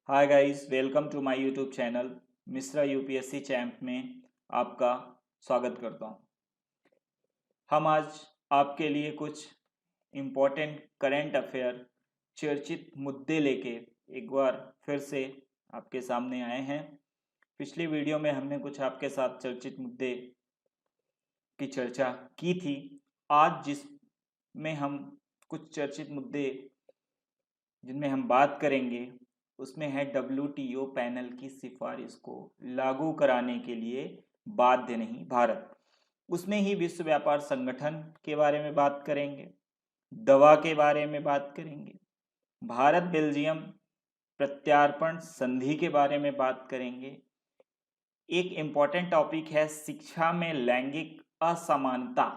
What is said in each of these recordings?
Hi guys, welcome to my YouTube channel Mishra UPSC champ में आपका स्वागत करता हूं। हम आज आपके लिए कुछ इम्पोर्टेंट करंट अफेयर चर्चित मुद्दे लेके एक बार फिर से आपके सामने आए हैं। पिछली वीडियो में हमने कुछ आपके साथ चर्चित मुद्दे की चर्चा की थी। आज जिसमें हम कुछ चर्चित मुद्दे जिनमें हम बात करेंगे उसमें है WTO पैनल की सिफारिश को लागू कराने के लिए बाध्य नहीं भारत। उसमें ही विश्व व्यापार संगठन के बारे में बात करेंगे, दवा के बारे में बात करेंगे, भारत बेल्जियम प्रत्यार्पण संधि के बारे में बात करेंगे। एक इम्पॉर्टेंट टॉपिक है शिक्षा में लैंगिक असमानता,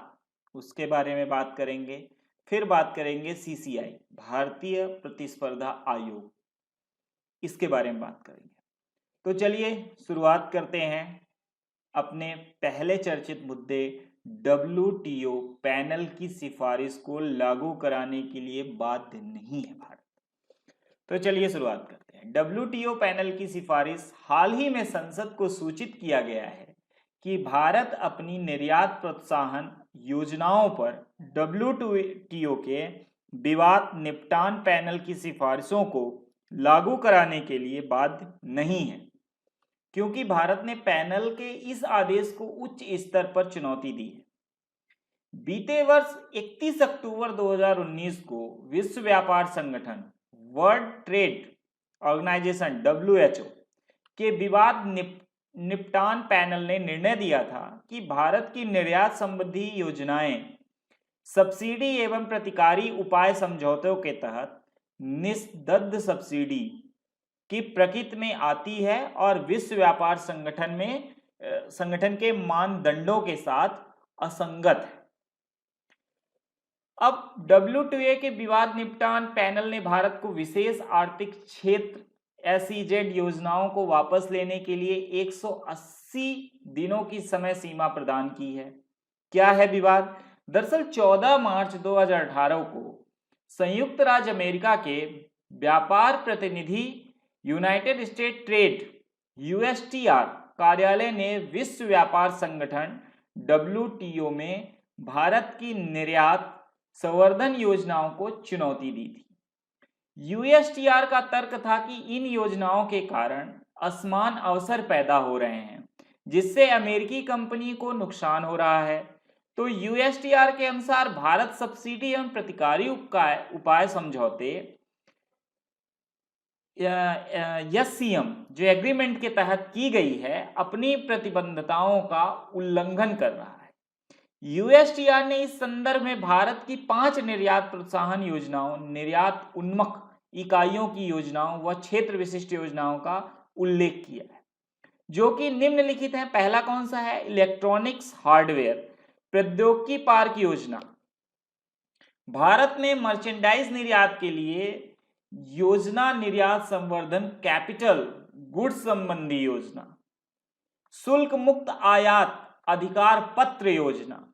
उसके बारे में बात करेंगे। फिर बात करेंगे CCI भारतीय प्रतिस्पर्धा आयोग, इसके बारे में बात करेंगे। तो चलिए शुरुआत करते हैं अपने पहले चर्चित मुद्दे WTO पैनल की सिफारिश को लागू कराने के लिए बाध्य नहीं है भारत। तो चलिए शुरुआत करते हैं। WTO पैनल की सिफारिश हाल ही में संसद को सूचित किया गया है कि भारत अपनी निर्यात प्रोत्साहन योजनाओं पर WTO के विवाद निपटान पैनल की सिफारिशों को लागू कराने के लिए बाध्य नहीं है, क्योंकि भारत ने पैनल के इस आदेश को उच्च स्तर पर चुनौती दी है। बीते वर्ष 31 अक्टूबर 2019 को विश्व व्यापार संगठन वर्ल्ड ट्रेड ऑर्गेनाइजेशन WHO के विवाद निपटान पैनल ने निर्णय दिया था कि भारत की निर्यात संबंधी योजनाएं सब्सिडी एवं प्रतिकारी उपाय समझौतों के तहत निषिद्ध सब्सिडी की प्रकृति में आती है और विश्व व्यापार संगठन के मानदंडों के साथ असंगत है। अब WTO के विवाद निपटान पैनल ने भारत को विशेष आर्थिक क्षेत्र SEZ योजनाओं को वापस लेने के लिए 180 दिनों की समय सीमा प्रदान की है। क्या है विवाद? दरअसल 14 मार्च 2018 को संयुक्त राज्य अमेरिका के व्यापार प्रतिनिधि यूनाइटेड स्टेट ट्रेड USTR कार्यालय ने विश्व व्यापार संगठन WTO में भारत की निर्यात संवर्धन योजनाओं को चुनौती दी थी। USTR का तर्क था कि इन योजनाओं के कारण असमान अवसर पैदा हो रहे हैं, जिससे अमेरिकी कंपनी को नुकसान हो रहा है। तो USTR के अनुसार भारत सब्सिडी एवं प्रतिकारी उपाय समझौते SCM जो एग्रीमेंट के तहत की गई है, अपनी प्रतिबद्धताओं का उल्लंघन कर रहा है। USTR ने इस संदर्भ में भारत की 5 निर्यात प्रोत्साहन योजनाओं, निर्यात उन्मुख इकाइयों की योजनाओं व क्षेत्र विशिष्ट योजनाओं का उल्लेख किया है, जो कि निम्नलिखित है। पहला कौन सा है? इलेक्ट्रॉनिक्स हार्डवेयर प्रौद्योगिकी पार्क योजना। भारत ने मर्चेंडाइज निर्यात के लिए योजना, निर्यात संवर्धन कैपिटल गुड्स संबंधी योजना, शुल्क मुक्त आयात अधिकार पत्र योजना।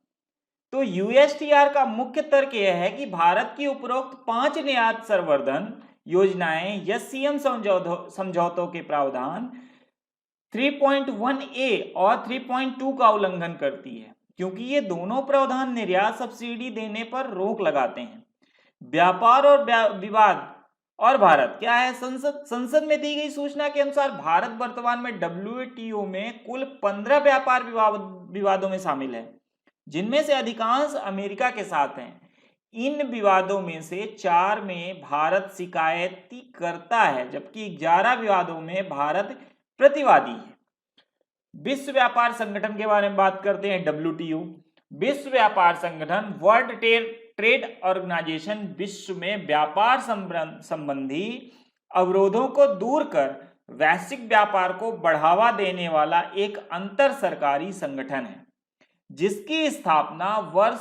तो USTR का मुख्य तर्क यह है कि भारत की उपरोक्त 5 निर्यात संवर्धन योजनाएं SCM समझौतों के प्रावधान 3.1A और 3.2 का उल्लंघन करती है, क्योंकि ये दोनों प्रावधान निर्यात सब्सिडी देने पर रोक लगाते हैं। व्यापार और विवाद और भारत क्या है? संसद में दी गई सूचना के अनुसार भारत वर्तमान में WTO में कुल 15 व्यापार विवादों में शामिल है, जिनमें से अधिकांश अमेरिका के साथ हैं। इन विवादों में से 4 में भारत शिकायती करता है, जबकि 11 विवादों में भारत प्रतिवादी है। विश्व व्यापार संगठन के बारे में बात करते हैं। WTO विश्व व्यापार संगठन वर्ल्ड ट्रेड ऑर्गेनाइजेशन विश्व में व्यापार संबंधी अवरोधों को दूर कर वैश्विक व्यापार को बढ़ावा देने वाला एक अंतर सरकारी संगठन है, जिसकी स्थापना वर्ष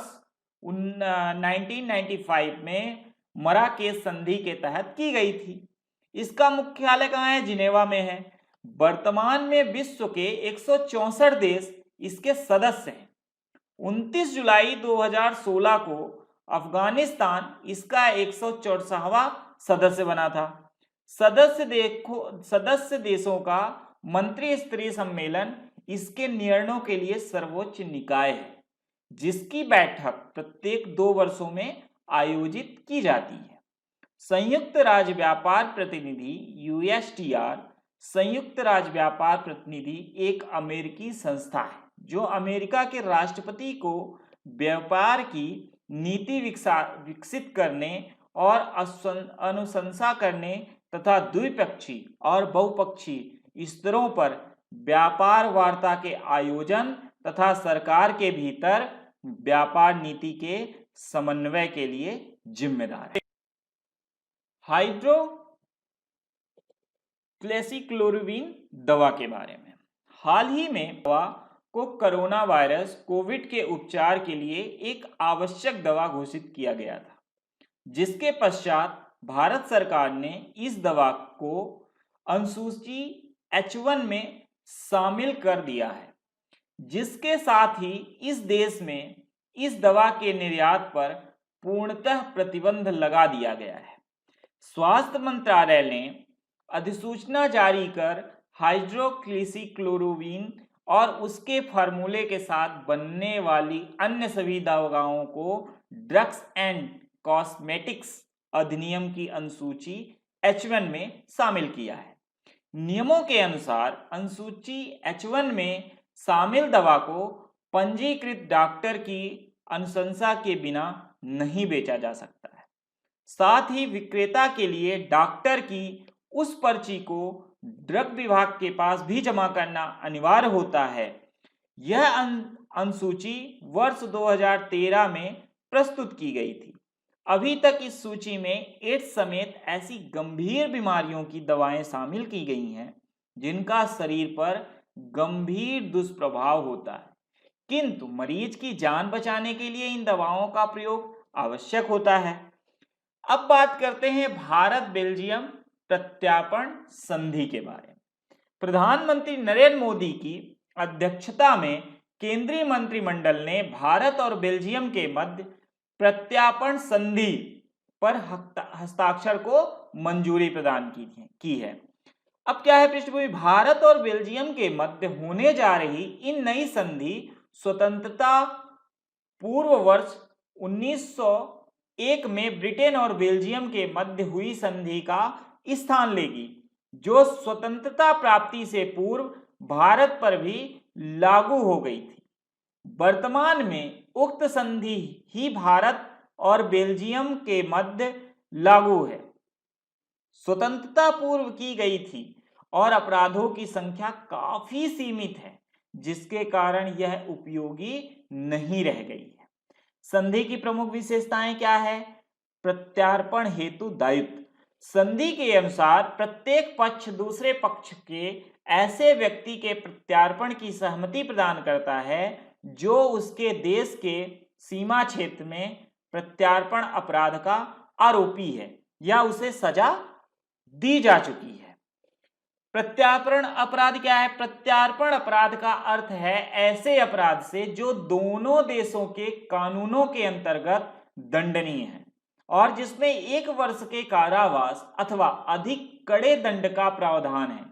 1995 में मराकेश संधि के तहत की गई थी। इसका मुख्यालय कहाँ है? जिनेवा में है। वर्तमान में विश्व के 164 देश इसके सदस्य हैं। 29 जुलाई 2016 को अफगानिस्तान इसका 164वां सदस्य बना था। सदस्य देशों का मंत्री स्तरीय सम्मेलन इसके निर्णयों के लिए सर्वोच्च निकाय है, जिसकी बैठक प्रत्येक 2 वर्षों में आयोजित की जाती है। संयुक्त राज्य व्यापार प्रतिनिधि USTR संयुक्त राज्य व्यापार प्रतिनिधि एक अमेरिकी संस्था है जो अमेरिका के राष्ट्रपति को व्यापार की नीति विकसित करने और अनुशंसा करने तथा द्विपक्षीय और बहुपक्षीय स्तरों पर व्यापार वार्ता के आयोजन तथा सरकार के भीतर व्यापार नीति के समन्वय के लिए जिम्मेदार है। हाइड्रोक्सीक्लोरोक्विन दवा के बारे में, हाल ही में दवा को कोरोना वायरस कोविड के उपचार के लिए एक आवश्यक दवा घोषित किया गया था, जिसके पश्चात भारत सरकार ने इस दवा को अनुसूची H1 में शामिल कर दिया है, जिसके साथ ही इस देश में इस दवा के निर्यात पर पूर्णतः प्रतिबंध लगा दिया गया है। स्वास्थ्य मंत्रालय ने अधिसूचना जारी कर हाइड्रोक्सीक्लोरोक्विन और उसके फार्मूले के साथ बनने वाली अन्य सभी दवाओं को ड्रग्स एंड कॉस्मेटिक्स अधिनियम की अनुसूची H1 में शामिल किया है। नियमों के अनुसार अनुसूची H1 में शामिल दवा को पंजीकृत डॉक्टर की अनुशंसा के बिना नहीं बेचा जा सकता है। साथ ही विक्रेता के लिए डॉक्टर की उस पर्ची को ड्रग विभाग के पास भी जमा करना अनिवार्य होता है। यह अनुसूची वर्ष 2013 में प्रस्तुत की गई थी। अभी तक इस सूची में एड्स समेत ऐसी गंभीर बीमारियों की दवाएं शामिल की गई हैं जिनका शरीर पर गंभीर दुष्प्रभाव होता है, किंतु मरीज की जान बचाने के लिए इन दवाओं का प्रयोग आवश्यक होता है। अब बात करते हैं भारत बेल्जियम प्रत्यार्पण संधि के बारे में। प्रधानमंत्री नरेंद्र मोदी की अध्यक्षता में केंद्रीय मंत्रिमंडल ने भारत और बेल्जियम के मध्य प्रत्यार्पण संधि पर हस्ताक्षर को मंजूरी प्रदान की है। अब क्या है पृष्ठभूमि, भारत और बेल्जियम के मध्य होने जा रही इन नई संधि स्वतंत्रता पूर्व वर्ष 1901 में ब्रिटेन और बेल्जियम के मध्य हुई संधि का स्थान लेगी, जो स्वतंत्रता प्राप्ति से पूर्व भारत पर भी लागू हो गई थी। वर्तमान में उक्त संधि ही भारत और बेल्जियम के मध्य लागू है, स्वतंत्रता पूर्व की गई थी और अपराधों की संख्या काफी सीमित है, जिसके कारण यह उपयोगी नहीं रह गई है। संधि की प्रमुख विशेषताएं क्या है? प्रत्यार्पण हेतु दायित्व। संधि के अनुसार प्रत्येक पक्ष दूसरे पक्ष के ऐसे व्यक्ति के प्रत्यार्पण की सहमति प्रदान करता है जो उसके देश के सीमा क्षेत्र में प्रत्यार्पण अपराध का आरोपी है या उसे सजा दी जा चुकी है। प्रत्यार्पण अपराध क्या है? प्रत्यार्पण अपराध का अर्थ है ऐसे अपराध से जो दोनों देशों के कानूनों के अंतर्गत दंडनीय है और जिसमें 1 वर्ष के कारावास अथवा अधिक कड़े दंड का प्रावधान है।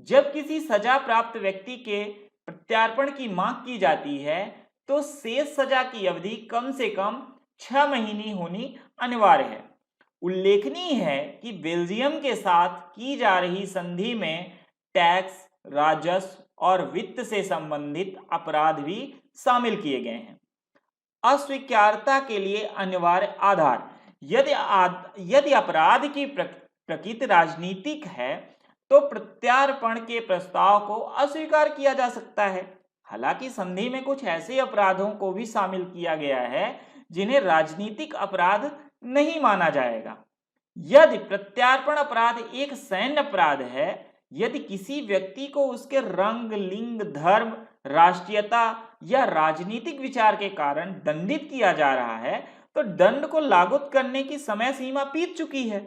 जब किसी सजा प्राप्त व्यक्ति के प्रत्यार्पण की मांग की जाती है तो शेष सजा की अवधि कम से कम 6 महीने होनी अनिवार्य है। उल्लेखनीय है कि बेल्जियम के साथ की जा रही संधि में टैक्स, राजस्व और वित्त से संबंधित अपराध भी शामिल किए गए हैं। अस्वीकार्यता के लिए अनिवार्य आधार। यदि अपराध की प्रकृति राजनीतिक है तो प्रत्यार्पण के प्रस्ताव को अस्वीकार किया जा सकता है। हालांकि संधि में कुछ ऐसे अपराधों को भी शामिल किया गया है जिन्हें राजनीतिक अपराध नहीं माना जाएगा। यदि प्रत्यार्पण अपराध एक सैन्य अपराध है, यदि किसी व्यक्ति को उसके रंग, लिंग, धर्म, राष्ट्रीयता या राजनीतिक विचार के कारण दंडित किया जा रहा है तो दंड को लागू करने की समय सीमा बीत चुकी है।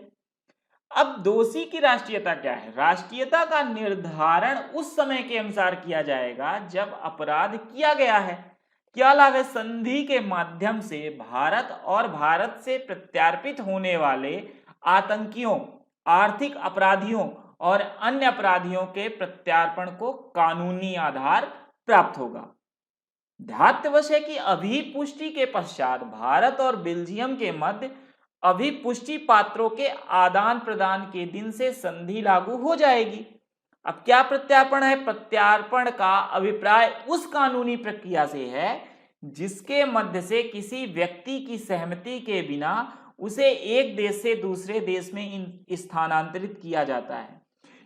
अब दोषी की राष्ट्रीयता क्या है? राष्ट्रीयता का निर्धारण उस समय के अनुसार किया जाएगा जब अपराध किया गया है। क्या लाभ है? संधि के माध्यम से भारत और भारत से प्रत्यार्पित होने वाले आतंकियों, आर्थिक अपराधियों और अन्य अपराधियों के प्रत्यार्पण को कानूनी आधार प्राप्त होगा। ध्यातवश है कि अभिपुष्टि के पश्चात भारत और बेल्जियम के मध्य अभिपुष्टि पात्रों के आदान प्रदान के दिन से संधि लागू हो जाएगी। अब क्या प्रत्यार्पण है? प्रत्यार्पण का अभिप्राय उस कानूनी प्रक्रिया से है जिसके मध्य से किसी व्यक्ति की सहमति के बिना उसे एक देश से दूसरे देश में स्थानांतरित किया जाता है।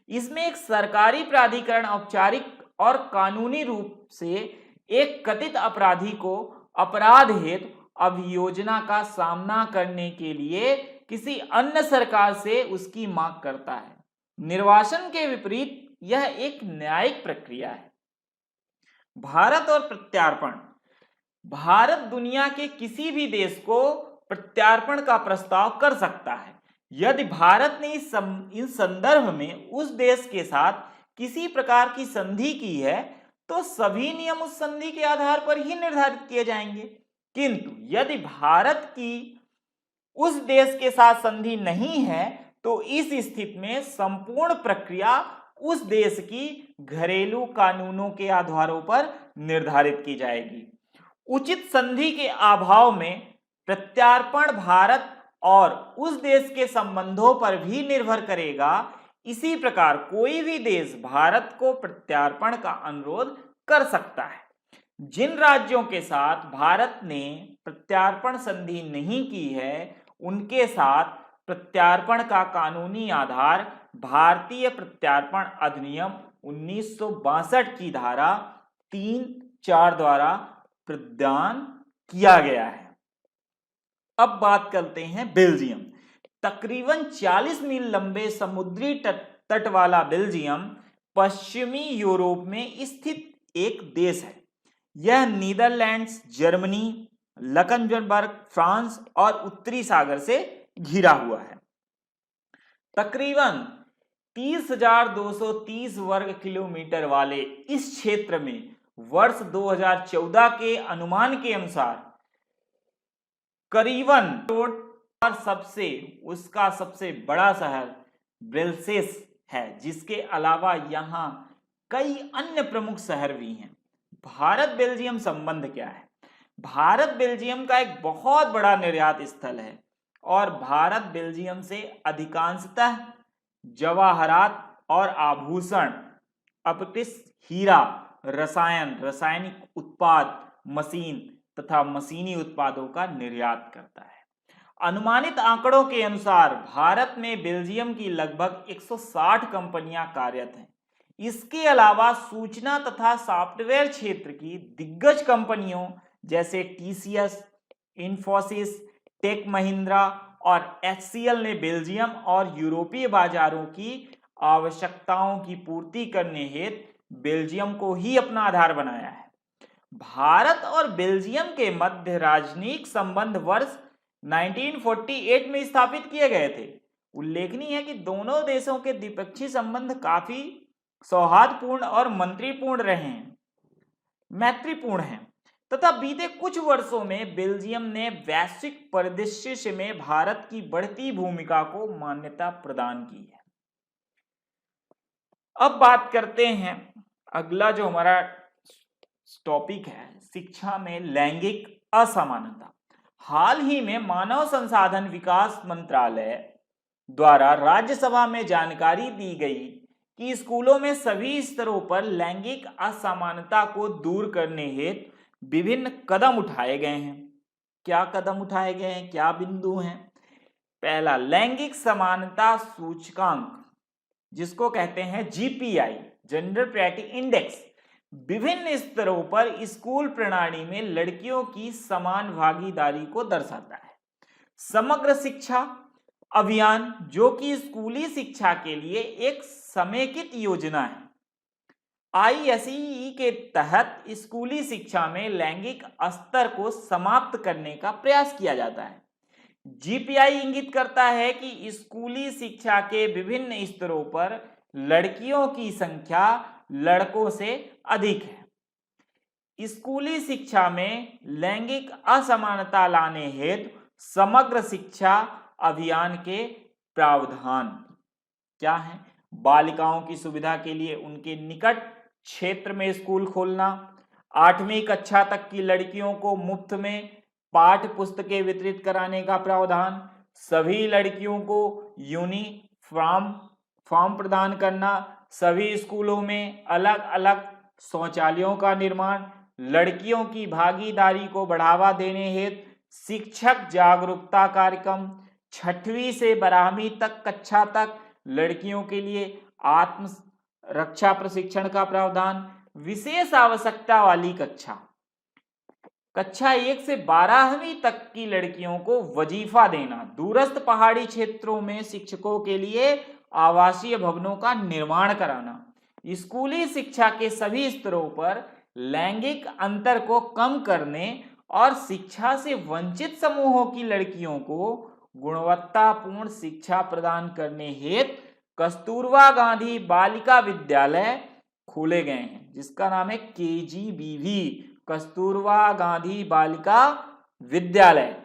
इसमें एक सरकारी प्राधिकरण औपचारिक और कानूनी रूप से एक कथित अपराधी को अपराध हेतु अभियोजना का सामना करने के लिए किसी अन्य सरकार से उसकी मांग करता है। निर्वासन के विपरीत यह एक न्यायिक प्रक्रिया है। भारत और प्रत्यार्पण। भारत दुनिया के किसी भी देश को प्रत्यार्पण का प्रस्ताव कर सकता है यदि भारत ने इस संदर्भ में उस देश के साथ किसी प्रकार की संधि की है, तो सभी नियम उस संधि के आधार पर ही निर्धारित किए जाएंगे। किंतु यदि भारत की उस देश के साथ संधि नहीं है, तो इस स्थिति में संपूर्ण प्रक्रिया उस देश की घरेलू कानूनों के आधारों पर निर्धारित की जाएगी। उचित संधि के अभाव में प्रत्यार्पण भारत और उस देश के संबंधों पर भी निर्भर करेगा। इसी प्रकार कोई भी देश भारत को प्रत्यार्पण का अनुरोध कर सकता है। जिन राज्यों के साथ भारत ने प्रत्यार्पण संधि नहीं की है, उनके साथ प्रत्यार्पण का कानूनी आधार भारतीय प्रत्यार्पण अधिनियम 1962 की धारा 3(4) द्वारा प्रदान किया गया है। अब बात करते हैं बेल्जियम। तकरीबन 40 मील लंबे समुद्री तट वाला बेल्जियम पश्चिमी यूरोप में स्थित एक देश है। यह नीदरलैंड्स, जर्मनी, लक्ज़मबर्ग, फ्रांस और उत्तरी सागर से घिरा हुआ है। तकरीबन 30,230 वर्ग किलोमीटर वाले इस क्षेत्र में वर्ष 2014 के अनुमान के अनुसार करीबन और उसका सबसे बड़ा शहर ब्रसेल्स है, जिसके अलावा यहाँ कई अन्य प्रमुख शहर भी हैं। भारत बेल्जियम संबंध क्या है? भारत बेल्जियम का एक बहुत बड़ा निर्यात स्थल है और भारत बेल्जियम से अधिकांशतः जवाहरात और आभूषण, अपशिष्ट हीरा, रासायनिक उत्पाद, मशीन तथा मशीनी उत्पादों का निर्यात करता है। अनुमानित आंकड़ों के अनुसार भारत में बेल्जियम की लगभग 160 कंपनियां कार्यरत हैं। इसके अलावा सूचना तथा सॉफ्टवेयर क्षेत्र की दिग्गज कंपनियों जैसे TCS, इन्फोसिस, टेक महिंद्रा और HCL ने बेल्जियम और यूरोपीय बाजारों की आवश्यकताओं की पूर्ति करने हेतु बेल्जियम को ही अपना आधार बनाया है। भारत और बेल्जियम के मध्य राजनयिक संबंध वर्ष 1948 में स्थापित किए गए थे। उल्लेखनीय है कि दोनों देशों के द्विपक्षीय संबंध काफी सौहार्दपूर्ण और मैत्रीपूर्ण हैं तथा बीते कुछ वर्षों में बेल्जियम ने वैश्विक परिदृश्य में भारत की बढ़ती भूमिका को मान्यता प्रदान की है। अब बात करते हैं अगला जो हमारा टॉपिक है, शिक्षा में लैंगिक असमानता। हाल ही में मानव संसाधन विकास मंत्रालय द्वारा राज्यसभा में जानकारी दी गई कि स्कूलों में सभी स्तरों पर लैंगिक असमानता को दूर करने हेतु विभिन्न कदम उठाए गए हैं। क्या कदम उठाए गए हैं, क्या बिंदु हैं? पहला, लैंगिक समानता सूचकांक, जिसको कहते हैं GPI, जेंडर पैरिटी इंडेक्स, विभिन्न स्तरों पर स्कूल प्रणाली में लड़कियों की समान भागीदारी को दर्शाता है। समग्र शिक्षा अभियान, जो कि स्कूली शिक्षा के लिए एक समेकित योजना है। ISEE के तहत स्कूली शिक्षा में लैंगिक स्तर को समाप्त करने का प्रयास किया जाता है। GPI इंगित करता है कि स्कूली शिक्षा के विभिन्न स्तरों पर लड़कियों की संख्या लड़कों से अधिक है। स्कूली शिक्षा में लैंगिक असमानता लाने हेतु समग्र शिक्षा अभियान के प्रावधान। क्या है? बालिकाओं की सुविधा के लिए उनके निकट क्षेत्र में स्कूल खोलना, 8वीं कक्षा तक की लड़कियों को मुफ्त में पाठ्य पुस्तकें वितरित कराने का प्रावधान, सभी लड़कियों को यूनिफॉर्म फॉर्म प्रदान करना, सभी स्कूलों में अलग अलग शौचालयों का निर्माण, लड़कियों की भागीदारी को बढ़ावा देने हेतु शिक्षक जागरूकता कार्यक्रम, 6वीं से 12वीं तक कक्षा तक लड़कियों के लिए आत्म रक्षा प्रशिक्षण का प्रावधान, विशेष आवश्यकता वाली कक्षा 1 से 12वीं तक की लड़कियों को वजीफा देना, दूरस्थ पहाड़ी क्षेत्रों में शिक्षकों के लिए आवासीय भवनों का निर्माण कराना, स्कूली शिक्षा के सभी स्तरों पर लैंगिक अंतर को कम करने और शिक्षा से वंचित समूहों की लड़कियों को गुणवत्तापूर्ण शिक्षा प्रदान करने हेतु कस्तूरबा गांधी बालिका विद्यालय खोले गए हैं, जिसका नाम है KGBV, कस्तूरबा गांधी बालिका विद्यालय।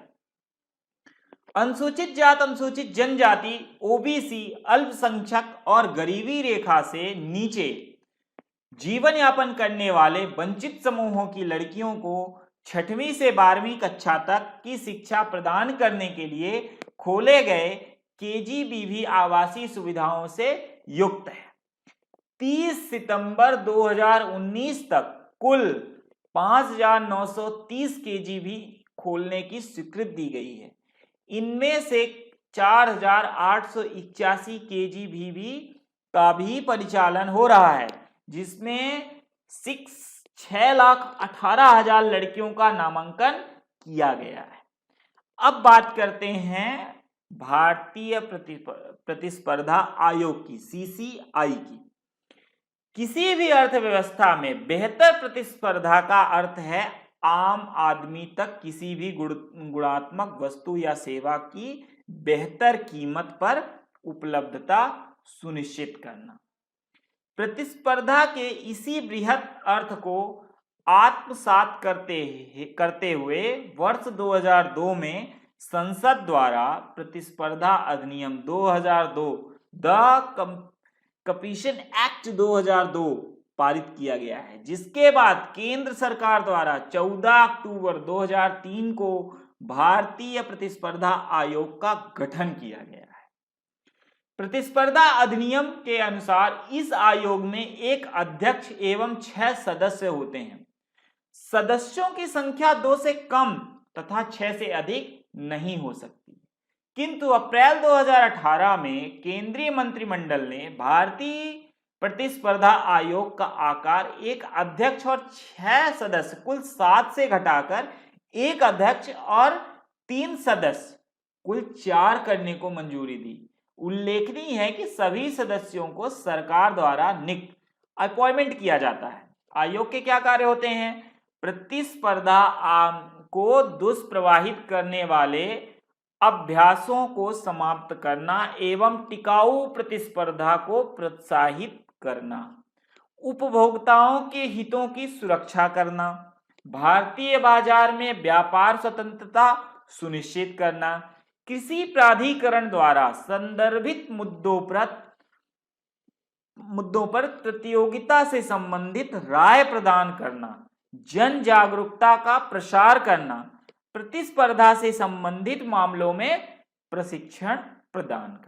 अनुसूचित जात अनुसूचित जनजाति OBC अल्पसंख्यक और गरीबी रेखा से नीचे जीवन यापन करने वाले वंचित समूहों की लड़कियों को 6वीं से 12वीं कक्षा तक की शिक्षा प्रदान करने के लिए खोले गए KGBV आवासीय सुविधाओं से युक्त है। 30 सितंबर 2019 तक कुल 5,930 KGB खोलने की स्वीकृति दी गई है। इनमें से 4,881 KGB का भी परिचालन हो रहा है, जिसमें 6,18,000 लड़कियों का नामांकन किया गया है। अब बात करते हैं भारतीय प्रतिस्पर्धा आयोग की, CCI की। किसी भी अर्थव्यवस्था में बेहतर प्रतिस्पर्धा का अर्थ है आम आदमी तक किसी भी गुणात्मक वस्तु या सेवा की बेहतर कीमत पर उपलब्धता सुनिश्चित करना। प्रतिस्पर्धा के इसी बृहत अर्थ को आत्मसात करते हुए वर्ष 2002 में संसद द्वारा प्रतिस्पर्धा अधिनियम 2002 द कंपटीशन एक्ट 2002 पारित किया गया है, जिसके बाद केंद्र सरकार द्वारा 14 अक्टूबर 2003 को भारतीय प्रतिस्पर्धा आयोग का गठन किया गया है। प्रतिस्पर्धा अधिनियम के अनुसार इस आयोग में एक अध्यक्ष एवं 6 सदस्य होते हैं। सदस्यों की संख्या 2 से कम तथा 6 से अधिक नहीं हो सकती, किंतु अप्रैल 2018 में केंद्रीय मंत्रिमंडल ने भारतीय प्रतिस्पर्धा आयोग का आकार एक अध्यक्ष और 6 सदस्य कुल 7 से घटाकर एक अध्यक्ष और 3 सदस्य कुल 4 करने को मंजूरी दी। उल्लेखनीय है कि सभी सदस्यों को सरकार द्वारा नियुक्त अपॉइंटमेंट किया जाता है। आयोग के क्या कार्य होते हैं? प्रतिस्पर्धा को दुष्प्रभावित करने वाले अभ्यासों को समाप्त करना एवं टिकाऊ प्रतिस्पर्धा को प्रोत्साहित करना, उपभोक्ताओं के हितों की सुरक्षा करना, भारतीय बाजार में व्यापार स्वतंत्रता सुनिश्चित करना, किसी प्राधिकरण द्वारा संदर्भित मुद्दों पर प्रतियोगिता से संबंधित राय प्रदान करना, जन जागरूकता का प्रसार करना, प्रतिस्पर्धा से संबंधित मामलों में प्रशिक्षण प्रदान करना।